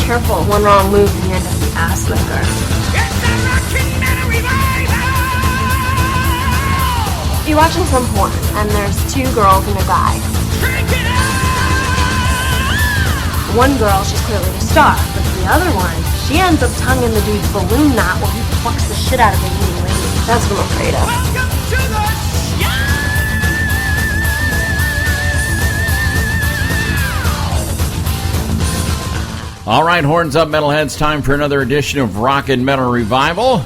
careful. One wrong move and you end up the ass licker. You're watching some porn, and there's two girls and a guy. One girl, she's clearly the star, but the other one, she ends up tonguing the dude's balloon knot while he fucks the shit out of the eating lady. That's what I'm afraid of. Welcome to the show! All right, horns up, metalheads. Time for another edition of Rock and Metal Revival.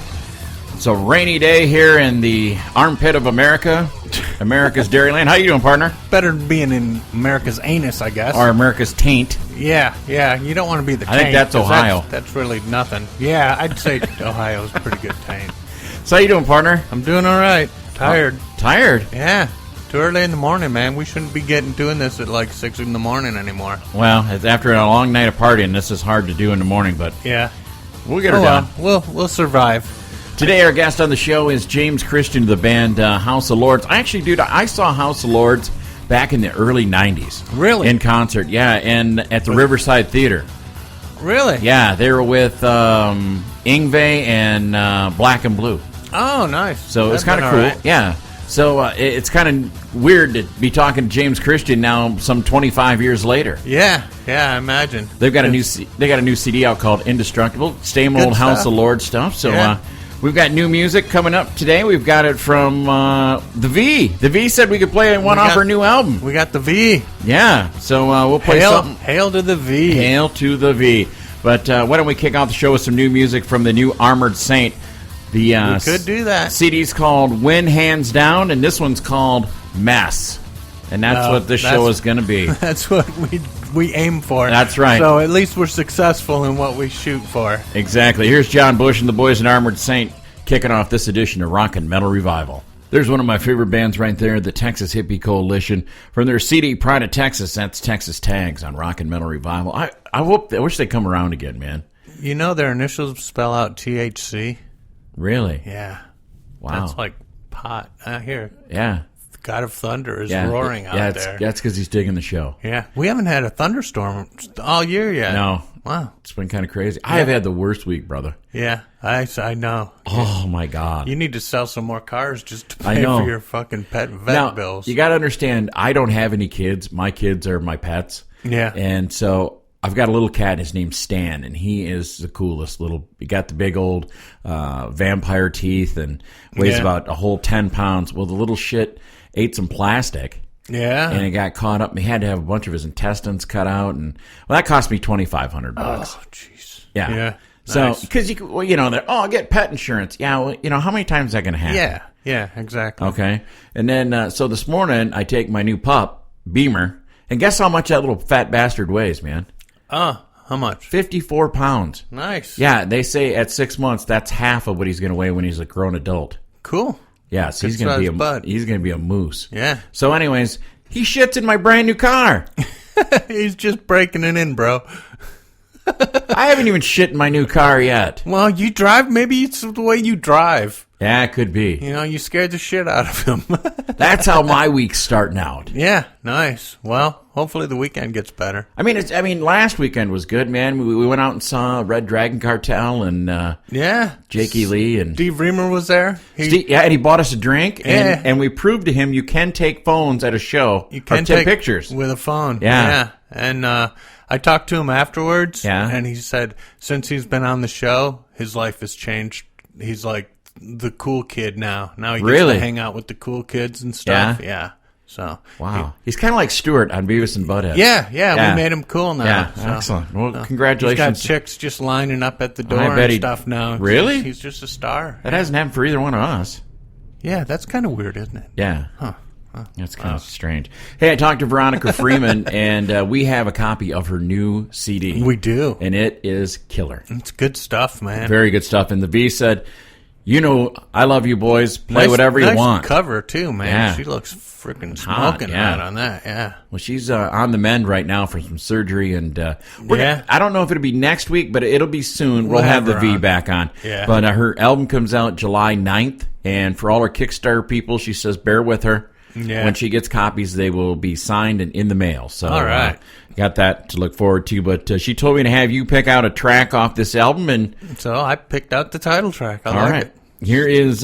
It's a rainy day here in the armpit of America, America's Dairyland. How you doing, partner? Better than being in America's anus, I guess. Or America's taint. Yeah. You don't want to be the taint. I think that's Ohio. That's really nothing. Yeah, I'd say Ohio's a pretty good taint. So how you doing, partner? I'm doing all right. Tired. Tired? Yeah. Too early in the morning, man. We shouldn't be doing this at like 6 in the morning anymore. Well, it's after a long night of partying. This is hard to do in the morning, but yeah, we'll get her done. We'll survive. Today, our guest on the show is James Christian of the band House of Lords. Actually, dude, I saw House of Lords back in the early 90s. Really? In concert, yeah, and at the Riverside Theater. Really? Yeah, they were with Yngwie and Black and Blue. Oh, nice. So it's kind of cool. Right. Yeah. So it's kind of weird to be talking to James Christian now, some 25 years later. Yeah, I imagine. They've got a new CD out called Indestructible. Same old House of Lords stuff. So we've got new music coming up today. We've got it from The V. The V said we could play one off her new album. We got The V. Yeah. So we'll play something. Hail to the V. Hail to the V. But why don't we kick off the show with some new music from the new Armored Saint? We could do that. CD's called Win Hands Down, and this one's called Mess. And that's what this show is going to be. That's what we aim for. That's right. So at least we're successful in what we shoot for. Exactly. Here's John Bush and the boys in Armored Saint kicking off this edition of Rock and Metal Revival. There's one of my favorite bands right there, the Texas Hippie Coalition. From their CD, Pride of Texas, that's Texas Tags on Rock and Metal Revival. I wish they'd come around again, man. You know their initials spell out THC? Really? Yeah. Wow. That's like pot. Here. Yeah. The God of Thunder is roaring out there. That's because he's digging the show. Yeah. We haven't had a thunderstorm all year yet. No. Wow. It's been kind of crazy. I have had the worst week, brother. Yeah. I know. Oh, my God. You need to sell some more cars just to pay for your fucking vet bills. You got to understand, I don't have any kids. My kids are my pets. Yeah. And so I've got a little cat, his name's Stan, and he is the coolest he got the big old vampire teeth and weighs about a whole 10 pounds. Well, the little shit ate some plastic. Yeah. And it got caught up, and he had to have a bunch of his intestines cut out, and that cost me $2,500. Oh, jeez. Yeah. So, because I'll get pet insurance. Yeah, well, how many times is that going to happen? Yeah, exactly. Okay. And then, so this morning, I take my new pup, Beamer, and guess how much that little fat bastard weighs, man? How much? 54 pounds. Nice. Yeah, they say at 6 months, that's half of what he's going to weigh when he's a grown adult. Cool. Yeah, so he's going to be a moose. Yeah. So anyways, he shits in my brand new car. He's just breaking it in, bro. I haven't even shit in my new car yet. Well, you drive. Maybe it's the way you drive. Yeah, it could be. You scared the shit out of him. That's how my week's starting out. Yeah, nice. Well, hopefully the weekend gets better. I mean, last weekend was good, man. We went out and saw Red Dragon Cartel and Jakey Lee and Steve Reamer was there. And he bought us a drink, and we proved to him you can take phones at a show. You can take pictures with a phone. Yeah. And I talked to him afterwards. Yeah. And he said since he's been on the show, his life has changed. He's like the cool kid now. Now he gets to hang out with the cool kids and stuff. Yeah. So wow, he's kind of like Stuart on Beavis and Butthead. Yeah. We made him cool now. Yeah, so, excellent. Well, congratulations. He's got chicks just lining up at the door and stuff now. Really? He's just a star. That hasn't happened for either one of us. Yeah, that's kind of weird, isn't it? Yeah. Huh. That's kind of strange. Hey, I talked to Veronica Freeman, and we have a copy of her new CD. We do. And it is killer. It's good stuff, man. Very good stuff. And the V said, I love you boys. Play whatever you want. Nice cover, too, man. Yeah. She looks freaking smoking hot on that, yeah. Well, she's on the mend right now for some surgery, and I don't know if it'll be next week, but it'll be soon. We'll have the V back on. Yeah. But her album comes out July 9th, and for all her Kickstarter people, she says bear with her. Yeah. When she gets copies, they will be signed and in the mail. So, all right. got that to look forward to. But she told me to have you pick out a track off this album, and so I picked out the title track. I like it. Here is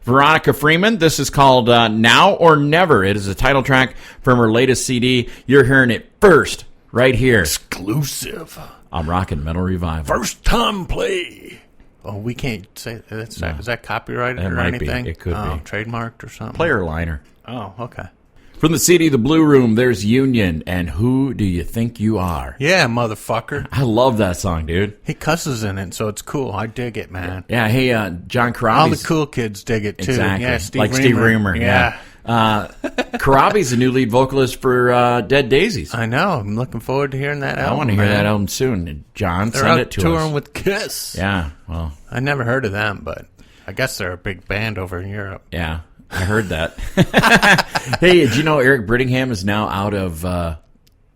Veronica Freeman. This is called Now or Never. It is a title track from her latest CD. You're hearing it first right here. Exclusive. On Rockin' Metal Revival. First time play. Oh, we can't say that. No. Is that copyrighted It or might anything? be. It could be. Trademarked or something? Player liner. Oh, okay. From the CD The Blue Room, there's Union and Who Do You Think You Are? Yeah, motherfucker. I love that song, dude. He cusses in it, so it's cool. I dig it, man. Yeah, hey, John Karabi's... All the cool kids dig it, too. Exactly. Yeah, Steve like Reamer. Steve Reamer, yeah. Karabi's the new lead vocalist for Dead Daisies. I know. I'm looking forward to hearing that album. I want to hear that album soon. John, They're send out it to touring us. with Kiss. Yeah, well... I never heard of them, but I guess they're a big band over in Europe. Yeah, I heard that. Hey, did you know Eric Brittingham is now out of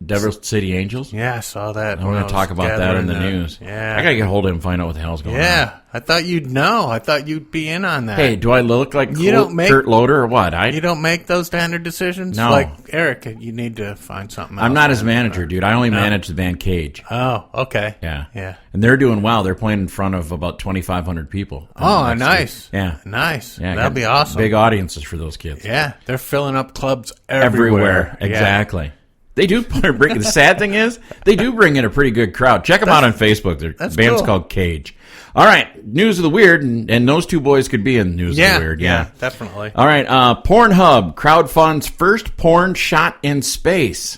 Devil City Angels? Yeah, I saw that. I'm going to talk about that in the news. Yeah. I got to get a hold of him and find out what the hell's going on. Yeah, I thought you'd know. I thought you'd be in on that. Hey, do I look like You don't make- Kurt Loder or what? You don't make those standard decisions? No. Like, Eric, you need to find something else. I'm not his man. manager, dude. I only manage the band Cage. Oh, okay. Yeah. Yeah. And they're doing well. They're playing in front of about 2,500 people. Oh, next nice. week. Yeah. Nice. Yeah, That'd got be awesome. Big audiences for those kids. Yeah, they're filling up clubs everywhere. Yeah. Exactly. They do bring. The sad thing is, they do bring in a pretty good crowd. Check them out on Facebook. Their band's cool. called Cage. All right, News of the Weird, and those two boys could be in News of the Weird. Yeah, definitely. All right, Pornhub crowdfunds first porn shot in space.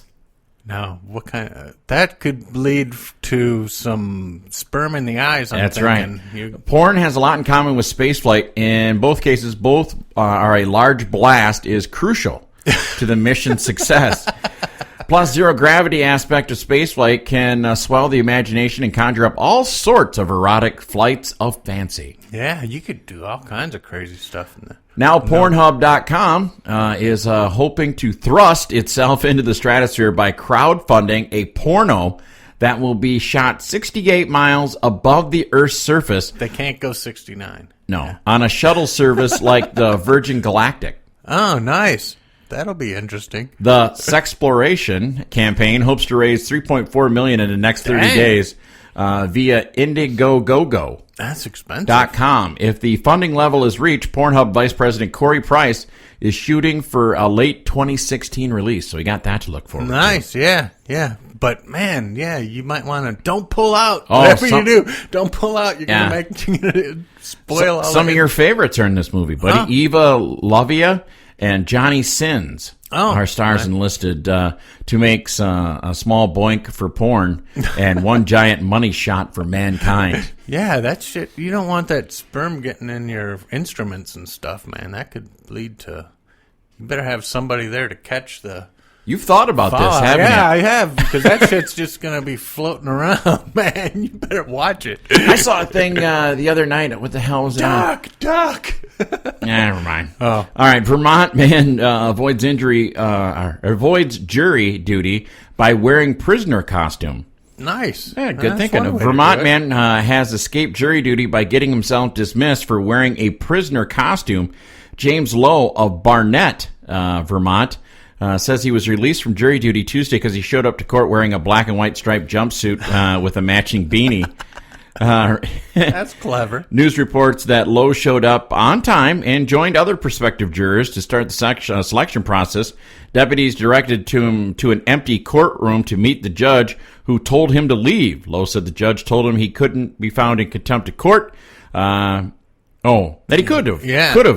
Now, what kind of... That could lead to some sperm in the eyes, I'm That's thinking. right. Porn has a lot in common with spaceflight. In both cases, both are a large blast is crucial to the mission's success. Plus, zero-gravity aspect of spaceflight can swell the imagination and conjure up all sorts of erotic flights of fancy. Yeah, you could do all kinds of crazy stuff in there. Now, Pornhub.com is hoping to thrust itself into the stratosphere by crowdfunding a porno that will be shot 68 miles above the Earth's surface. They can't go 69. No, on a shuttle service like the Virgin Galactic. Oh, nice. That'll be interesting. The Sexploration campaign hopes to raise $3.4 million in the next 30 days via Indiegogo.com. That's expensive. If the funding level is reached, Pornhub Vice President Corey Price is shooting for a late 2016 release. So we got that to look forward to. Nice, yeah. But man, yeah, you might want to don't pull out. Oh, Whatever you do, don't pull out. You're gonna spoil all some of your favorites are in this movie, buddy. Huh? Eva Lovia and Johnny Sins are stars enlisted to make a small boink for porn and one giant money shot for mankind. Yeah, that shit. You don't want that sperm getting in your instruments and stuff, man. That could lead to. You better have somebody there to catch the. You've thought about this, haven't you? Yeah, I have, because that shit's just going to be floating around, man. You better watch it. I saw a thing the other night. What the hell was it? Duck. Never mind. Oh. All right. Vermont man avoids jury duty by wearing prisoner costume. Nice. Yeah, good That's thinking. A one way to Vermont do it. man has escaped jury duty by getting himself dismissed for wearing a prisoner costume. James Lowe of Barnett, Vermont, says he was released from jury duty Tuesday because he showed up to court wearing a black and white striped jumpsuit with a matching beanie. That's clever. News reports that Lowe showed up on time and joined other prospective jurors to start the selection process. Deputies directed him to an empty courtroom to meet the judge, who told him to leave. Lowe said the judge told him he couldn't be found in contempt of court. That he could have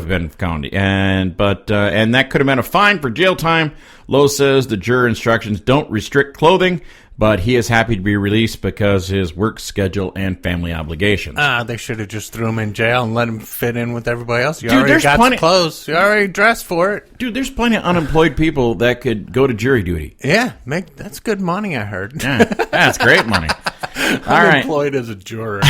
been found, and that could have been a fine for jail time. Lowe says the juror instructions don't restrict clothing, but he is happy to be released because his work schedule and family obligations. They should have just threw him in jail and let him fit in with everybody else. You Dude, already there's got plenty- the clothes. You already dressed for it. Dude, there's plenty of unemployed people that could go to jury duty. Yeah, that's good money, I heard. Yeah, that's great money. All right. Unemployed as a juror. Do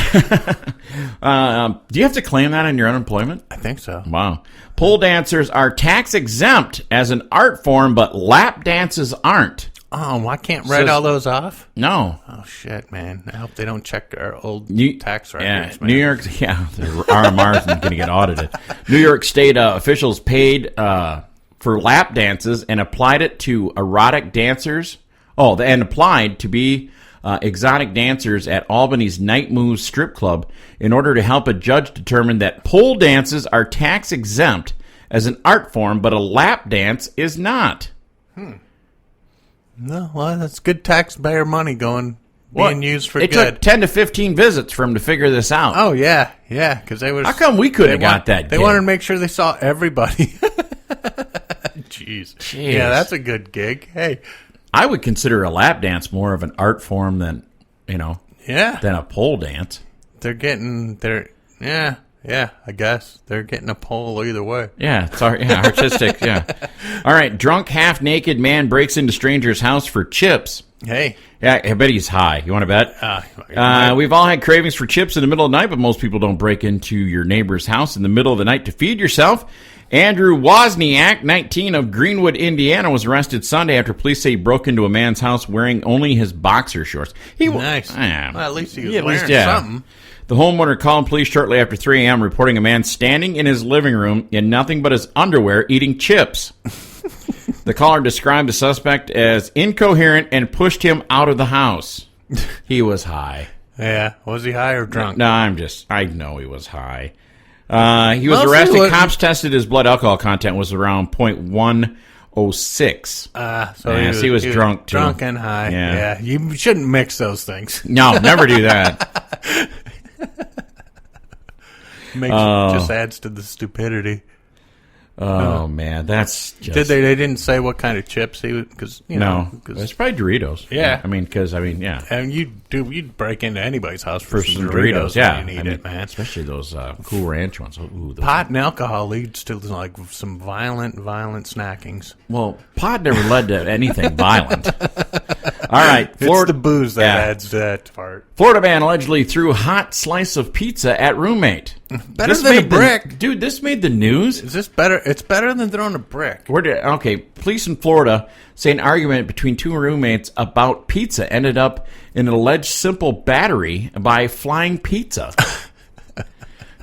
you have to claim that in your unemployment? I think so. Wow. Pole dancers are tax exempt as an art form, but lap dances aren't. Oh, I can't write all those off? No. Oh, shit, man. I hope they don't check our old tax Yeah, records, man. New York, the RMR is going to get audited. New York State officials paid for lap dances and applied it to erotic dancers and applied to be exotic dancers at Albany's Night Moves strip club in order to help a judge determine that pole dances are tax exempt as an art form, but a lap dance is not. No, well, that's good taxpayer money being used for it good. It took 10 to 15 visits for him to figure this out. Oh, yeah, because they was. How come we couldn't have got that They gig? wanted to make sure they saw everybody. Jeez. Yeah, that's a good gig. Hey. I would consider a lap dance more of an art form than, than a pole dance. I guess. They're getting a pole either way. Yeah, it's artistic, yeah. All right, drunk, half-naked man breaks into stranger's house for chips. Hey. Yeah, I bet he's high. You want to bet? We've all had cravings for chips in the middle of the night, but most people don't break into your neighbor's house in the middle of the night to feed yourself. Andrew Wozniak, 19, of Greenwood, Indiana, was arrested Sunday after police say he broke into a man's house wearing only his boxer shorts. Nice. Well, at least he was wearing something. The homeowner called police shortly after 3 a.m., reporting a man standing in his living room in nothing but his underwear eating chips. The caller described the suspect as incoherent and pushed him out of the house. He was high. Yeah. Was he high or drunk? No, I know he was high. He was arrested. Cops tested his blood alcohol content was around 0.106. So he was drunk too. Drunk and high. Yeah. You shouldn't mix those things. No, never do that. Just adds to the stupidity. Oh man, that's just... They didn't say what kind of chips he was, because it's probably Doritos. Yeah, and you'd break into anybody's house for some Doritos. Yeah, when you need it, man. Especially those Cool Ranch ones. Ooh, pot and alcohol leads to like some violent snackings. Well, pot never led to anything violent. All right, Florida, it's the booze that adds to that part. Florida man allegedly threw hot slice of pizza at roommate. Better than a brick. Dude, this made the news. Is this better? It's better than throwing a brick. Police in Florida say an argument between two roommates about pizza ended up in an alleged simple battery by flying pizza.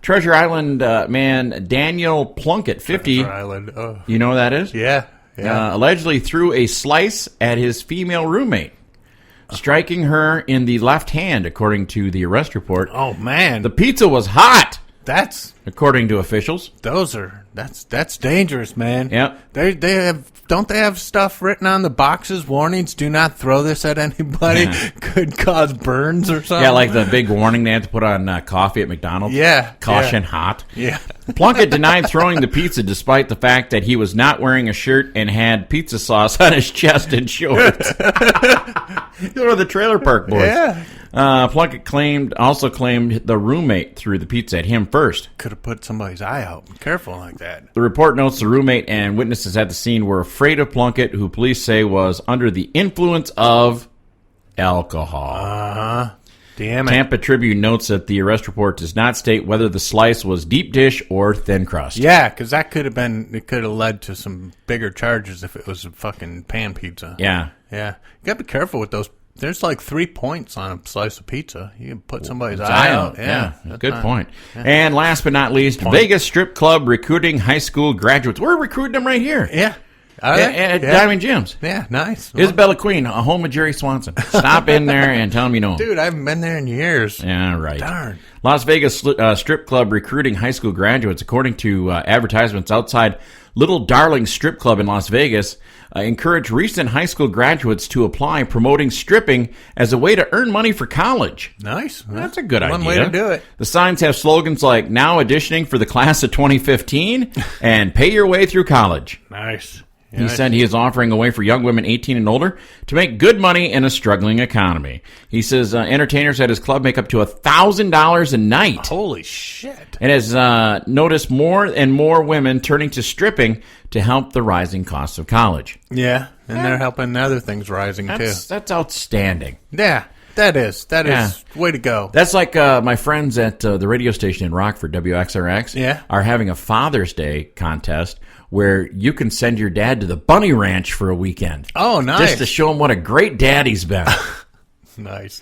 Treasure Island man Daniel Plunkett, 50. Treasure Island. Oh. You know who that is? Yeah. Allegedly threw a slice at his female roommate, striking her in the left hand, according to the arrest report. Oh, man. The pizza was hot. That's according to officials. That's dangerous, man. Yep. Don't they have stuff written on the boxes? Warnings: do not throw this at anybody. Yeah. Could cause burns or something. Yeah, like the big warning they have to put on coffee at McDonald's. Yeah. Caution, hot. Yeah. Plunkett denied throwing the pizza despite the fact that he was not wearing a shirt and had pizza sauce on his chest and shorts. Those are the Trailer Park Boys. Yeah. Plunkett also claimed the roommate threw the pizza at him first. Could have put somebody's eye out. Be careful like that. The report notes the roommate and witnesses at the scene were afraid of Plunkett, who police say was under the influence of alcohol. Uh-huh. Damn it. Tampa Tribune notes that the arrest report does not state whether the slice was deep dish or thin crust. Yeah, because it could have led to some bigger charges if it was a fucking pan pizza. Yeah. Yeah. You got to be careful with those. There's like 3 points on a slice of pizza. You can put somebody's eye out. Yeah. Good point. Yeah. And last but not least, Vegas strip club recruiting high school graduates. We're recruiting them right here. Yeah. At Diamond Gyms. Yeah, nice. Isabella Queen, a home of Jerry Swanson. Stop in there and tell them you know him. Dude, I haven't been there in years. Yeah, right. Darn. Las Vegas strip club recruiting high school graduates, according to advertisements outside Little Darling Strip Club in Las Vegas, encourage recent high school graduates to apply, promoting stripping as a way to earn money for college. Nice. That's a good idea. One way to do it. The signs have slogans like now auditioning for the class of 2015 and pay your way through college. Nice. He said he is offering a way for young women 18 and older to make good money in a struggling economy. He says entertainers at his club make up to $1,000 a night. Holy shit. And has noticed more and more women turning to stripping to help the rising costs of college. Yeah, and they're helping other things rising too. That's outstanding. Yeah. That is way to go. That's like my friends at the radio station in Rockford, WXRX, are having a Father's Day contest where you can send your dad to the Bunny Ranch for a weekend. Oh, nice. Just to show him what a great dad he's been. Nice.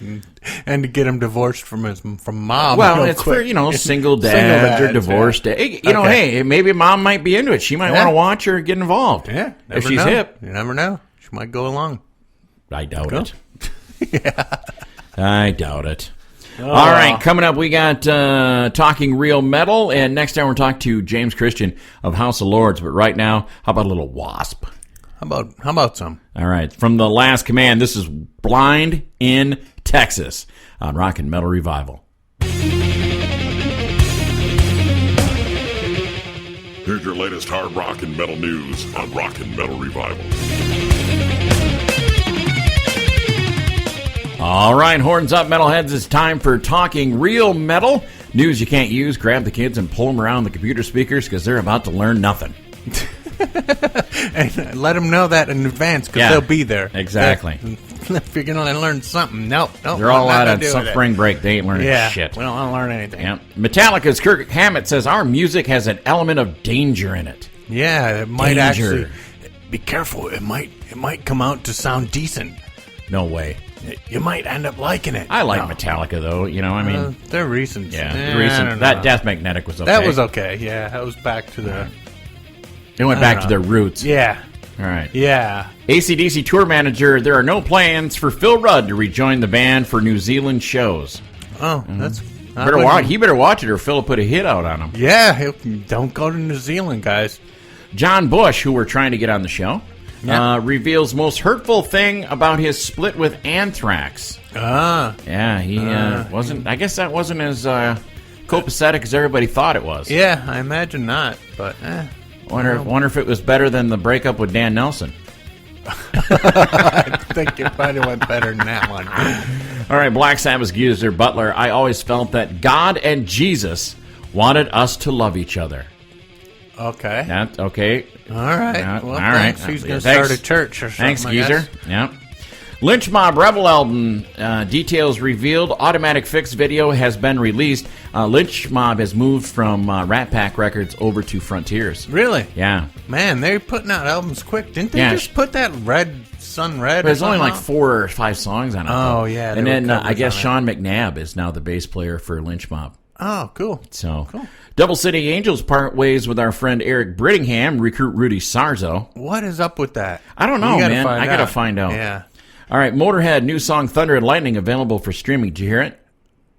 And to get him divorced from mom. Well, it's for, single dads or divorced dads. Hey, maybe mom might be into it. She might want to watch or get involved. Yeah. If she's hip. You never know. She might go along. I doubt it. Yeah. I doubt it. All right, coming up, we got Talking Real Metal, and next time we're talking to James Christian of House of Lords. But right now, how about a little Wasp? How about some? All right, from The Last Command, this is Blind in Texas on Rock and Metal Revival. Here's your latest hard rock and metal news on Rock and Metal Revival. All right, horns up, metalheads. It's time for Talking Real Metal. News you can't use. Grab the kids and pull them around the computer speakers because they're about to learn nothing. And let them know that in advance because they'll be there. Exactly. If you're going to learn something, nope. They're all out on spring break. They ain't learning shit. We don't want to learn anything. Yeah. Metallica's Kirk Hammett says our music has an element of danger in it. Yeah, it might actually. Be careful. It might come out to sound decent. No way. You might end up liking it. I like Metallica, though. You know, I mean... they're recent. Yeah, recent. That Death Magnetic was okay. That was okay, yeah. That was back to the... They went back to their roots. Yeah. All right. Yeah. AC/DC tour manager, there are no plans for Phil Rudd to rejoin the band for New Zealand shows. Oh, that's... He better watch it or Phil will put a hit out on him. Yeah, don't go to New Zealand, guys. John Bush, who we're trying to get on the show... reveals most hurtful thing about his split with Anthrax. Yeah, he wasn't. I guess that wasn't as copacetic as everybody thought it was. Yeah, I imagine not. But wonder if it was better than the breakup with Dan Nelson. I think it probably went better than that one. All right, Black Sabbath Geezer Butler. I always felt that God and Jesus wanted us to love each other. Okay. That's okay. All right. Well, all right. He's going to start a church or something. Thanks, Geezer. Yeah. Lynch Mob Rebel album details revealed. Automatic Fix video has been released. Lynch Mob has moved from Rat Pack Records over to Frontiers. Really? Yeah. Man, they're putting out albums quick. Didn't they just put that Sun Red? There's only like 4 or 5 songs on it. Oh, yeah. And then I guess Sean McNabb is now the bass player for Lynch Mob. Oh, cool. So, cool. Double City Angels part ways with our friend Eric Brittingham, recruit Rudy Sarzo. What is up with that? I don't know, man. I got to find out. Yeah. All right, Motorhead, new song Thunder and Lightning available for streaming. Did you hear it?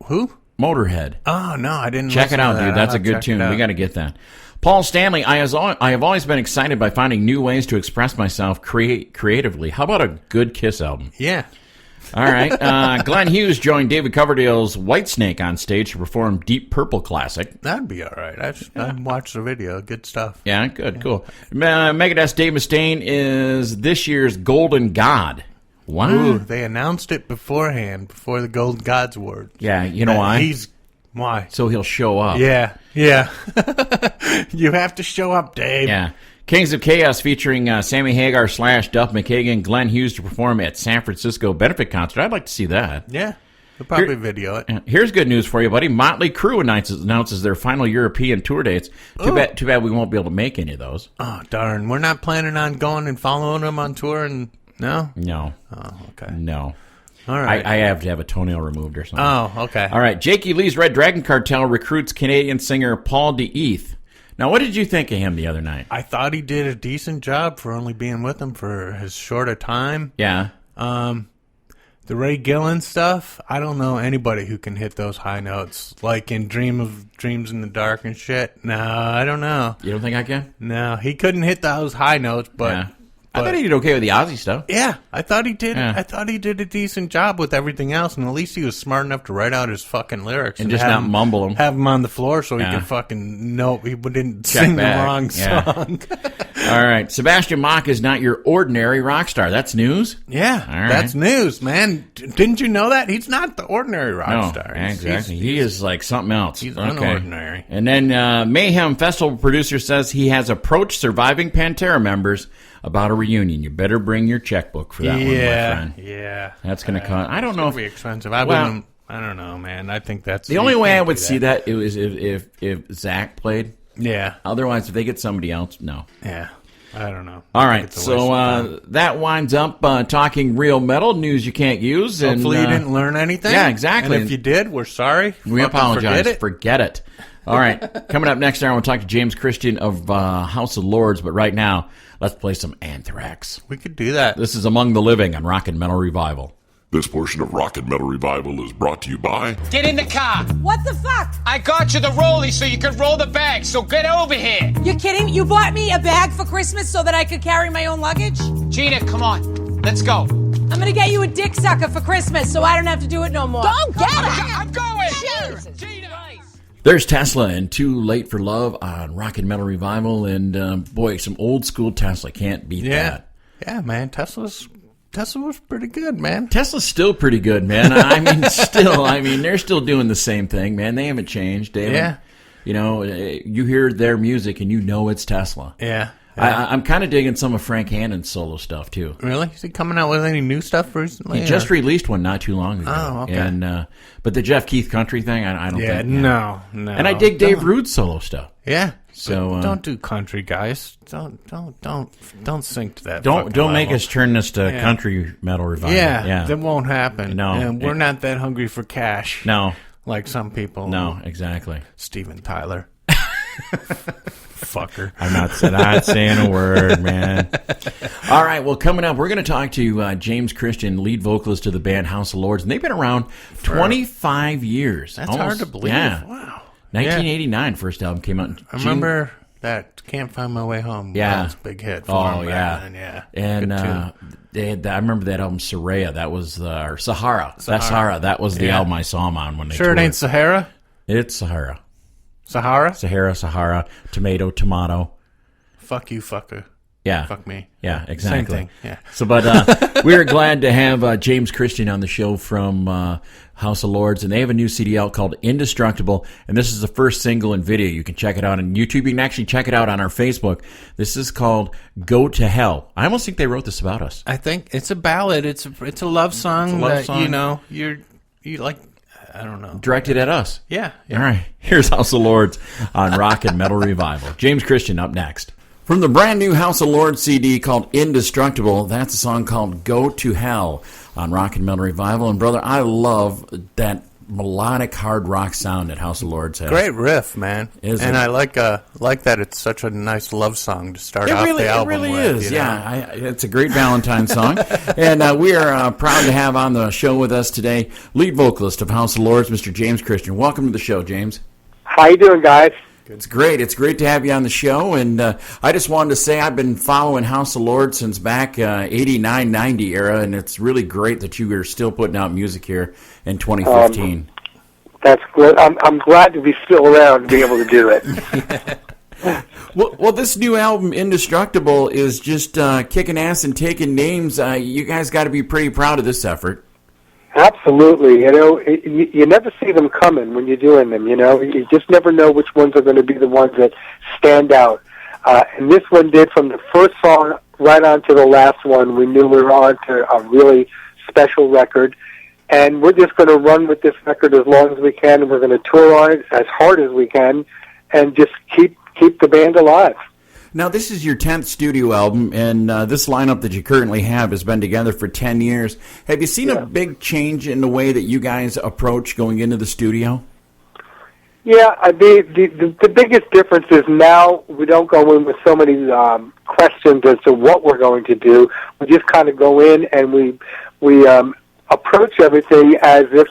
Who? Motorhead. Oh, no, I didn't Check it out, dude. That's a good tune. We got to get that. Paul Stanley, I have always been excited by finding new ways to express myself creatively. How about a good Kiss album? Yeah. All right. Glenn Hughes joined David Coverdale's Whitesnake on stage to perform Deep Purple classic. That'd be all right. I watched the video. Good stuff. Yeah, good, cool. Megadeth's Dave Mustaine is this year's Golden God. Wow. Ooh, they announced it beforehand, before the Golden Gods Award. Yeah, you know why? Why? So he'll show up. Yeah. You have to show up, Dave. Yeah. Kings of Chaos featuring Sammy Hagar / Duff McKagan, Glenn Hughes to perform at San Francisco benefit concert. I'd like to see that. Yeah. They'll probably video it. Here's good news for you, buddy. Motley Crue announces their final European tour dates. Too bad we won't be able to make any of those. Oh, darn. We're not planning on going and following them on tour? No? No. Oh, okay. No. All right. I have to have a toenail removed or something. Oh, okay. All right. Jakey Lee's Red Dragon Cartel recruits Canadian singer Paul DeEath. Now, what did you think of him the other night? I thought he did a decent job for only being with them for his short a time. Yeah. The Ray Gillen stuff, I don't know anybody who can hit those high notes. Like in Dreams in the Dark and shit. No, I don't know. You don't think I can? No, he couldn't hit those high notes, but... Yeah. I thought he did okay with the Ozzy stuff. Yeah, I thought he did. Yeah. I thought he did a decent job with everything else, and at least he was smart enough to write out his fucking lyrics and just not mumble them. Have them on the floor so he could fucking know he didn't sing the wrong song. All right, Sebastian Bach is not your ordinary rock star. That's news. Yeah, that's news, man. Didn't you know that he's not the ordinary rock star? Exactly. He is like something else. He's unordinary. And then Mayhem Festival producer says he has approached surviving Pantera members about a reunion. You better bring your checkbook for that one, my friend. Yeah. That's going to cost. I don't know if it'll be expensive. I don't know, man. I think that's the only way I would see that it was if Zach played. Yeah. Otherwise, if they get somebody else, no. Yeah. I don't know. All right, so that winds up talking real metal news you can't use. Hopefully you didn't learn anything. Yeah, exactly. And if you did, we're sorry. We apologize. Forget it. All right, coming up next hour, we'll talk to James Christian of House of Lords. But right now, let's play some Anthrax. We could do that. This is Among the Living on Rockin' Metal Revival. This portion of Rockin' Metal Revival is brought to you by... Get in the car. What the fuck? I got you the rollie so you could roll the bag, so get over here. You kidding? You bought me a bag for Christmas so that I could carry my own luggage? Gina, come on. Let's go. I'm gonna get you a dick sucker for Christmas so I don't have to do it no more. Don't get it! I'm going. Jesus. Gina. There's Tesla and Too Late for Love on Rockin' Metal Revival. And, boy, some old school Tesla. Can't beat that. Yeah, man. Tesla was pretty good, man. Tesla's still pretty good, man. They're still doing the same thing, man. They haven't changed. You hear their music and you know it's Tesla. Yeah. I'm kind of digging some of Frank Hannon's solo stuff, too. Really? Is he coming out with any new stuff recently? He just released one not too long ago. Oh, okay. And, but the Jeff Keith country thing, I don't think. No. And I dig Dave Rude's solo stuff. Yeah. So don't do country, guys. Don't sink to that. Don't make us turn this to country metal revival. Yeah, that won't happen. No, and we're not that hungry for cash. No, like some people. No, exactly. Steven Tyler, fucker. I'm not saying a word, man. All right, well, coming up, we're going to talk to James Christian, lead vocalist of the band House of Lords, and they've been around 25 years. That's hard to believe. Yeah. Wow. 1989, first album came out. I remember that "Can't Find My Way Home." Yeah, that was a big hit. For them yeah. And I remember that album Soraya. That was or Sahara. That's Sahara. That was the album I saw them on when they. Sure, toured. it ain't Sahara. It's Sahara. Sahara. Sahara. Tomato. Fuck you, fucker. Yeah. Fuck me. Yeah, exactly. Same thing. Yeah. So, but we're glad to have James Christian on the show from House of Lords, and they have a new CD out called Indestructible, and this is the first single and video. You can check it out on YouTube. You can actually check it out on our Facebook. This is called "Go to Hell." I almost think they wrote this about us. I think it's a ballad. It's a love song. You like. I don't know. Directed at us. Yeah. All right. Here's House of Lords on Rockin' Metal Revival. James Christian up next. From the brand new House of Lords CD called Indestructible, that's a song called Go to Hell on Rockin' Metal Revival. And, brother, I love that melodic hard rock sound that House of Lords has. Great riff, man. And I like that it's such a nice love song to start off the album with. It really is, it's a great Valentine's song. And we are proud to have on the show with us today lead vocalist of House of Lords, Mr. James Christian. Welcome to the show, James. How you doing, guys? It's great. It's great to have you on the show. And I just wanted to say I've been following House of Lords since back 89, 90 era, and it's really great that you are still putting out music here in 2015. That's good. I'm glad to be still around to be able to do it. Well, this new album, Indestructible, is just kicking ass and taking names. You guys got to be pretty proud of this effort. Absolutely. You never see them coming when you're doing them, You just never know which ones are going to be the ones that stand out. And this one did, from the first song right on to the last one. We knew we were on to a really special record. And we're just going to run with this record as long as we can. And we're going to tour on it as hard as we can and just keep the band alive. Now, this is your 10th studio album, and this lineup that you currently have has been together for 10 years. Have you seen a big change in the way that you guys approach going into the studio? Yeah, the biggest difference is now we don't go in with so many questions as to what we're going to do. We just kind of go in and we approach everything as if,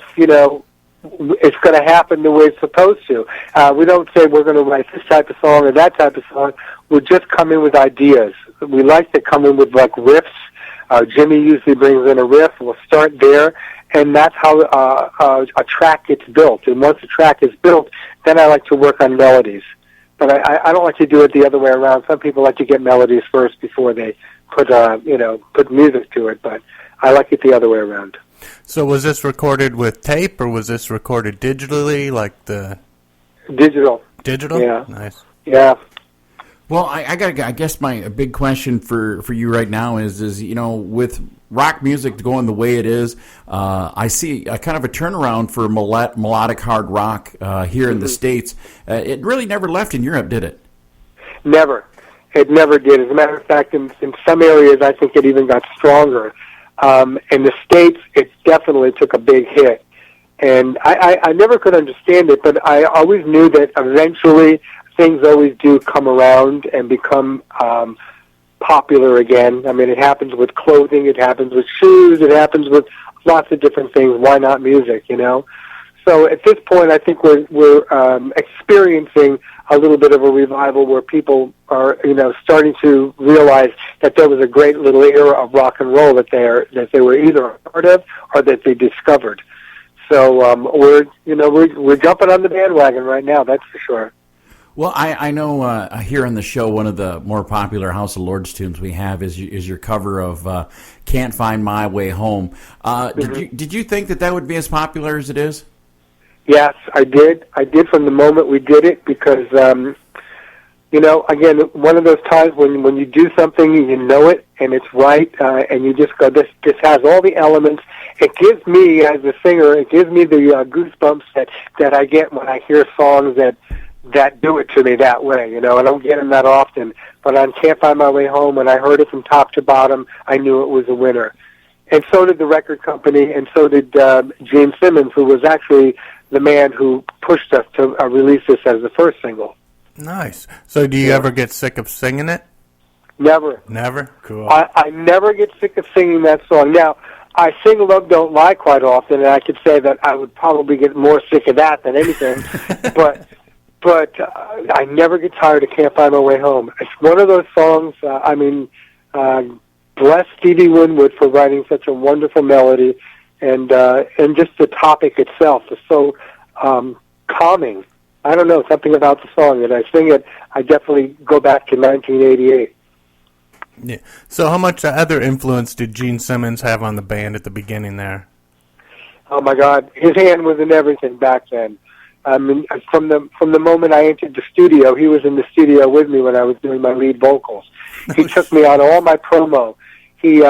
it's going to happen the way it's supposed to. We don't say we're going to write this type of song or that type of song. We'll just come in with ideas. We like to come in with, like, riffs. Jimmy usually brings in a riff. We'll start there, and that's how a track gets built. And once a track is built, then I like to work on melodies. But I don't like to do it the other way around. Some people like to get melodies first before they put music to it, but I like it the other way around. So was this recorded with tape, or was this recorded digitally, like the... Digital. Digital? Yeah. Nice. Yeah. Well, I guess my big question for you right now is with rock music going the way it is, I see a kind of a turnaround for melodic hard rock here in the States. It really never left in Europe, did it? Never. It never did. As a matter of fact, in some areas, I think it even got stronger. In the States, it definitely took a big hit. And I never could understand it, but I always knew that eventually things always do come around and become popular again. I mean, it happens with clothing, it happens with shoes, it happens with lots of different things. Why not music, you know? So at this point, I think we're experiencing a little bit of a revival where people are, you know, starting to realize that there was a great little era of rock and roll that they were either a part of or that they discovered. So we're jumping on the bandwagon right now. That's for sure. Well, I know here on the show, one of the more popular House of Lords tunes we have is your cover of "Can't Find My Way Home." Did you think that would be as popular as it is? Yes, I did. I did from the moment we did it because, you know, again, one of those times when you do something, you know it, and it's right, and you just go, this has all the elements. It gives me, as a singer, it gives me the goosebumps that I get when I hear songs that do it to me that way, you know. I don't get them that often, but on Can't Find My Way Home, when I heard it from top to bottom, I knew it was a winner. And so did the record company, and so did Gene Simmons, who was actually the man who pushed us to release this as the first single. Nice. So do you ever get sick of singing it? Never. Never? Cool. I never get sick of singing that song. Now, I sing Love Don't Lie quite often, and I could say that I would probably get more sick of that than anything. but I never get tired of Can't Find My Way Home. It's one of those songs, bless Stevie Winwood for writing such a wonderful melody, and just the topic itself is so calming. I don't know, something about the song. And I sing it, I definitely go back to 1988. Yeah. So how much other influence did Gene Simmons have on the band at the beginning there? Oh, my God. His hand was in everything back then. I mean, from the moment I entered the studio, he was in the studio with me when I was doing my lead vocals. He took me on all my promo. He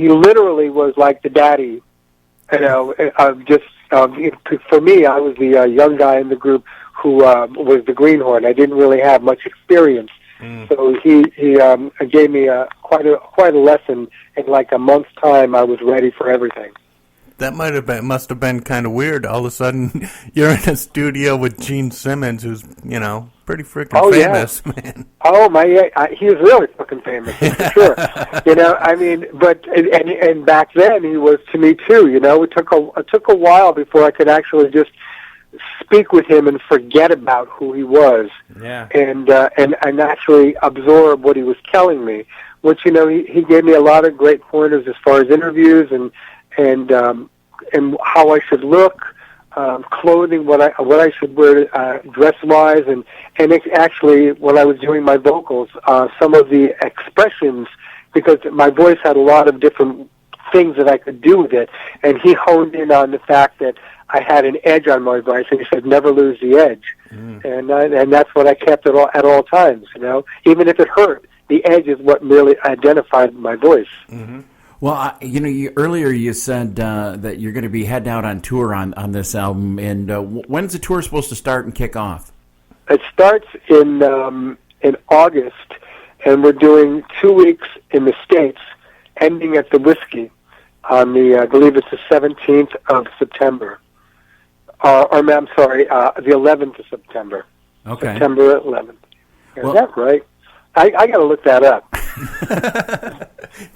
literally was like the daddy. You know, for me, I was the young guy in the group who was the greenhorn. I didn't really have much experience, so he gave me quite a lesson. In like a month's time, I was ready for everything. That must have been kind of weird. All of a sudden, you're in a studio with Gene Simmons, who's, you know, pretty freaking famous, man. Oh my, he was really fucking famous, for sure. You know, I mean, but and back then he was to me too. You know, it took a while before I could actually just speak with him and forget about who he was. Yeah. And actually absorb what he was telling me. Which, you know, he gave me a lot of great pointers as far as interviews and how I should look, clothing, what I should wear, dress-wise, and actually when I was doing my vocals, some of the expressions, because my voice had a lot of different things that I could do with it, and he honed in on the fact that I had an edge on my voice, and he said, never lose the edge, and that's what I kept at all times, you know, even if it hurt. The edge is what really identified my voice. Mm-hmm. Well, you know, earlier you said that you're going to be heading out on tour on this album, and when's the tour supposed to start and kick off? It starts in August, and we're doing 2 weeks in the States, ending at the Whiskey on I believe it's the 17th of September. I'm sorry, the 11th of September. Okay. September 11th. Is that right? I got to look that up.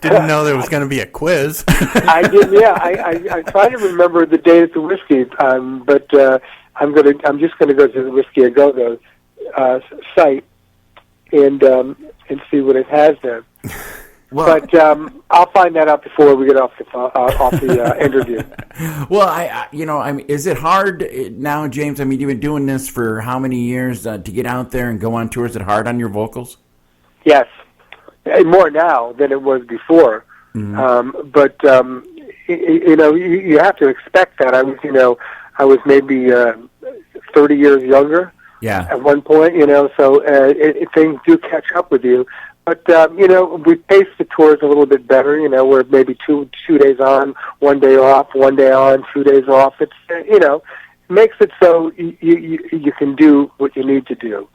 Didn't know there was going to be a quiz. I did, yeah. I try to remember the date at the Whiskey, but I'm just going to go to the Whiskey A Go-Go site and see what it has there. Well, but I'll find that out before we get off the interview. Well, I mean, is it hard now, James? I mean, you've been doing this for how many years to get out there and go on tour? Is it hard on your vocals? Yes, more now than it was before. Mm-hmm. But you know, you have to expect that. I was maybe 30 years younger. Yeah. At one point, you know, so things do catch up with you. But you know, we pace the tours a little bit better. You know, we're maybe two days on, 1 day off, 1 day on, 2 days off. It's you know, makes it so you can do what you need to do.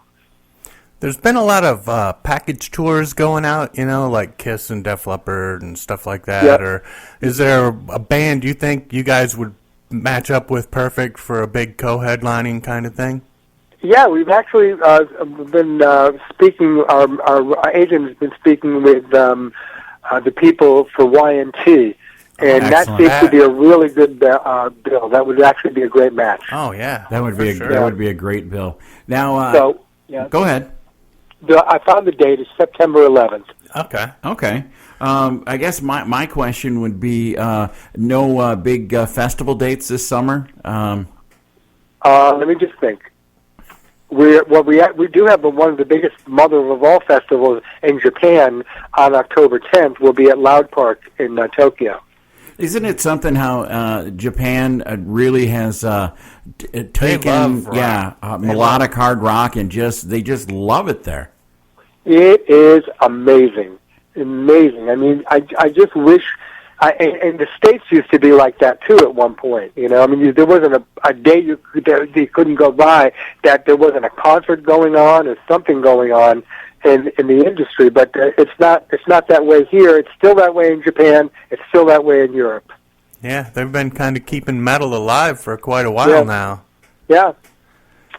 There's been a lot of package tours going out, like Kiss and Def Leppard and stuff like that. Yep. Or is there a band you think you guys would match up with perfect for a big co-headlining kind of thing? Yeah, we've actually been speaking. Our agent has been speaking with the people for YNT, and that seems to be a really good bill. That would actually be a great match. Oh yeah, that would be that would be a great bill. Now, go ahead. I found the date is September 11th. Okay. I guess my question would be no big festival dates this summer. Let me just think. We do have one of the biggest mother of all festivals in Japan on October 10th. We'll be at Loud Park in Tokyo. Isn't it something how Japan really has taken melodic hard rock and they just love it there? It is amazing. Amazing. I mean, I just wish, and the States used to be like that too at one point. I mean, there wasn't a day you couldn't go by that there wasn't a concert going on or something going on in the industry. But it's not that way here. It's still that way in Japan. It's still that way in Europe. Yeah, they've been kind of keeping metal alive for quite a while now. Yeah.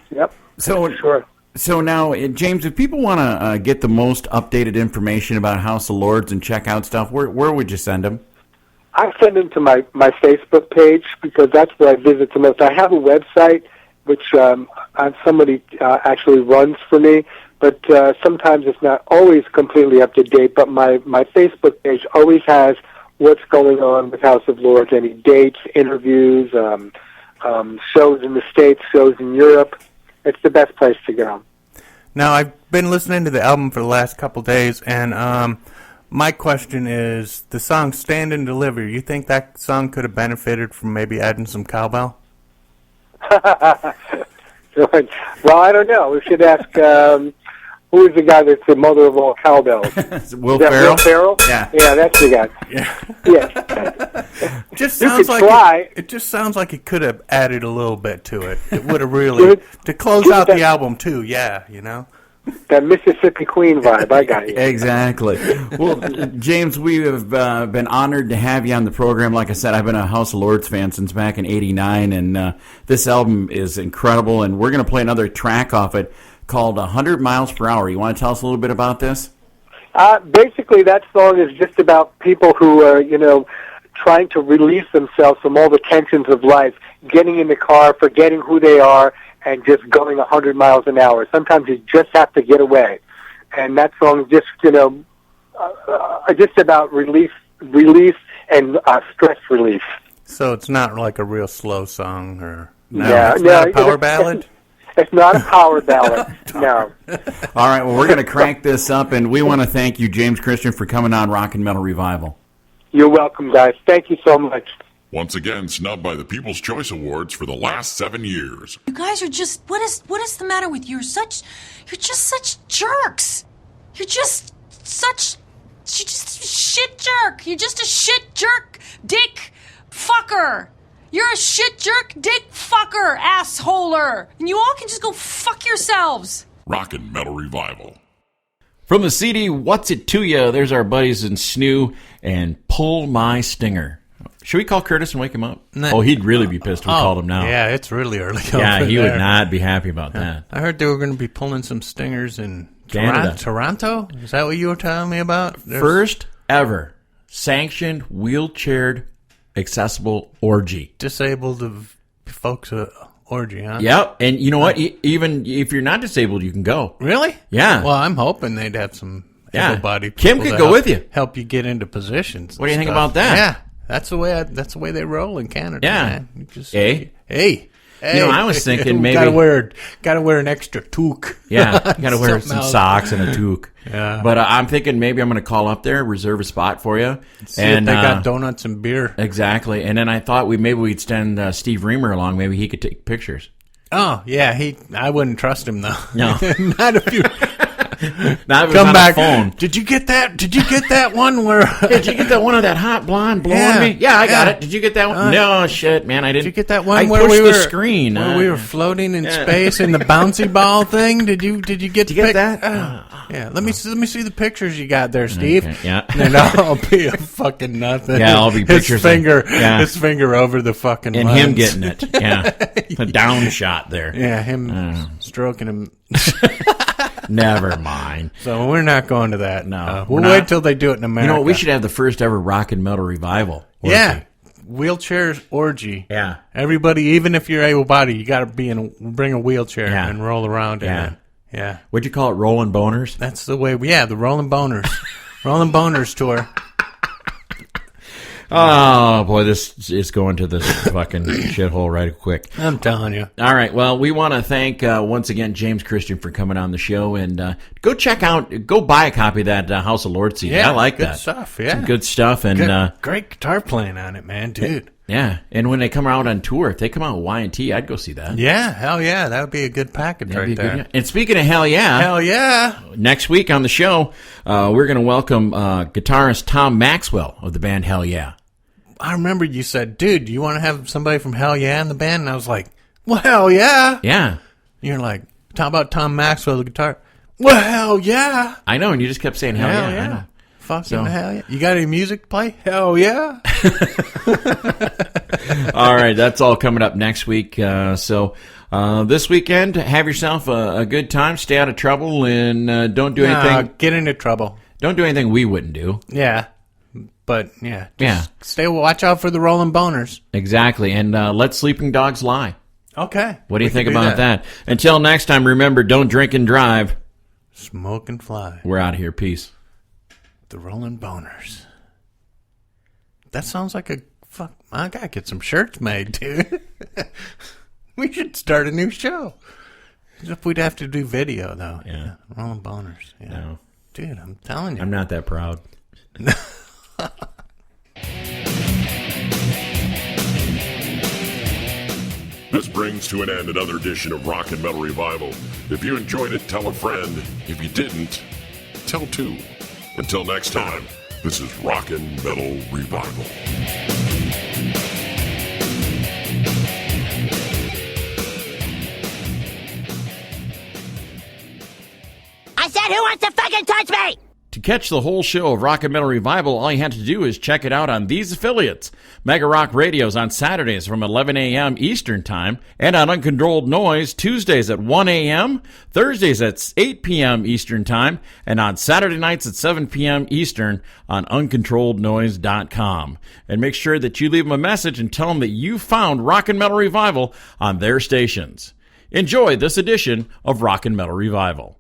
Yep. Sure. So now, James, if people want to get the most updated information about House of Lords and check out stuff, where would you send them? I send them to my Facebook page because that's where I visit the most. I have a website which somebody actually runs for me, but sometimes it's not always completely up to date. But my Facebook page always has what's going on with House of Lords, any dates, interviews, shows in the States, shows in Europe. It's the best place to go. Now, I've been listening to the album for the last couple days, and my question is, the song Stand and Deliver, you think that song could have benefited from maybe adding some cowbell? Well, I don't know. We should ask, who is the guy that's the mother of all cowbells? Will Ferrell? Will Ferrell? Yeah. Yeah, that's the guy. Yeah. It just sounds like it could have added a little bit to it. It would have really to close out the album too. Yeah, that Mississippi Queen vibe. I got you. Exactly. Well, James, we have been honored to have you on the program. Like I said, I've been a House of Lords fan since back in '89, and this album is incredible. And we're going to play another track off it called 100 Miles Per Hour. You want to tell us a little bit about this? Basically, that song is just about people who are, trying to release themselves from all the tensions of life, getting in the car, forgetting who they are, and just going 100 miles an hour. Sometimes you just have to get away. And that song is just, just about release and stress relief. So it's not like a real slow song or not a power ballad? It's not a power ballad, no. All right, well, we're going to crank this up, and we want to thank you, James Christian, for coming on Rock and Metal Revival. You're welcome, guys. Thank you so much. Once again, snubbed by the People's Choice Awards for the last 7 years. You guys are just, what is the matter with you? You're just such jerks. You're just a shit jerk. You're just a shit jerk, dick fucker. You're a shit jerk, dick fucker, assholer. And you all can just go fuck yourselves. Rock and Metal Revival. From the CD, What's It To Ya? There's our buddies in Snoo and Pull My Stinger. Should we call Curtis and wake him up? Nah. Oh, he'd really be pissed if we called him now. Yeah, it's really early. Yeah, he would not be happy about that. I heard they were going to be pulling some stingers in Canada. Toronto? Is that what you were telling me about? First ever sanctioned, wheelchaired, accessible orgy. Disabled folks orgy, huh? Yep, and you know what? Even if you're not disabled, you can go. Really? Yeah. Well, I'm hoping they'd have some able-bodied Kim people could to go with you. Help you get into positions. What do you think about that? Yeah, that's the way they roll in Canada. Yeah. Man. You just, hey. I was thinking maybe gotta wear an extra toque. Yeah, gotta wear some socks and a toque. Yeah, but I'm thinking maybe I'm going to call up there, reserve a spot for you, see if they got donuts and beer. Exactly, and then I thought we'd send Steve Reamer along. Maybe he could take pictures. Oh yeah, I wouldn't trust him though. No, not if you. Now it was Come on back. the phone. Did you get that? Did you get that one where? Did you get that one of that hot blonde blowing Yeah. me? Yeah, I got Yeah. it. Did you get that one? No, shit, man, I didn't. Did you get that one I where pushed we were the screen? Where we were floating in Yeah. space in the bouncy ball thing? Did you get that? Yeah. Let me see the pictures you got there, Steve. Okay, yeah. And I'll be a fucking nothing. Yeah, I'll be pictures his of- finger, yeah. his finger over the fucking And lens. him getting it. Yeah. A down shot there. Yeah, him stroking him. Never mind. So we're not going to that. No, we'll we're wait not. till they do it in You America. know what? We should have the first ever rock and metal revival. Yeah. Wheelchair orgy. Yeah. Everybody, even if you're able-bodied, you got to bring a wheelchair Yeah. and roll around in Yeah. it. Yeah. What'd you call it? Rolling boners? That's the way. The Rolling Boners. Rolling Boners tour. Oh, boy, this is going to this fucking shithole right quick. I'm telling you. All right. Well, we want to thank once again James Christian for coming on the show, and go buy a copy of that House of Lords CD. Yeah, I like good that stuff, yeah. Some good stuff, and Great guitar playing on it, man, dude. yeah. And when they come out on tour, if they come out with Y&T, I'd go see that. Yeah, hell yeah. That would be a good package That'd right be there. good. And speaking of hell yeah, Hell yeah. next week on the show, we're going to welcome guitarist Tom Maxwell of the band Hell Yeah. I remember you said, dude, do you want to have somebody from Hell Yeah in the band? And I was like, well, hell yeah. Yeah. You're like, talk about Tom Maxwell, the guitar. Well, hell yeah. I know, and you just kept saying hell, yeah. I know. Fucking So- hell yeah. You got any music to play? Hell yeah. All right, that's all coming up next week. So this weekend, have yourself a good time. Stay out of trouble, and don't do anything. Get into trouble. Don't do anything we wouldn't do. Yeah. But, yeah. Yeah. Watch out for the Rolling Boners. Exactly, and let sleeping dogs lie. Okay. What do you We think can do about that? Until next time, remember, don't drink and drive. Smoke and fly. We're out of here. Peace. The Rolling Boners. That sounds like a fuck. I gotta get some shirts made, dude. We should start a new show. If we'd have to do video, though. Yeah. Rolling Boners. Yeah. No. Dude, I'm telling you. I'm not that proud. This brings to an end another edition of Rock and Metal Revival. If you enjoyed it, tell a friend. If you didn't, tell two. Until next time, this is Rock and Metal Revival. I said, who wants to fucking touch me? To catch the whole show of Rock and Metal Revival, all you have to do is check it out on these affiliates. Mega Rock Radios on Saturdays from 11 a.m. Eastern Time, and on Uncontrolled Noise Tuesdays at 1 a.m., Thursdays at 8 p.m. Eastern Time, and on Saturday nights at 7 p.m. Eastern on UncontrolledNoise.com. And make sure that you leave them a message and tell them that you found Rock and Metal Revival on their stations. Enjoy this edition of Rock and Metal Revival.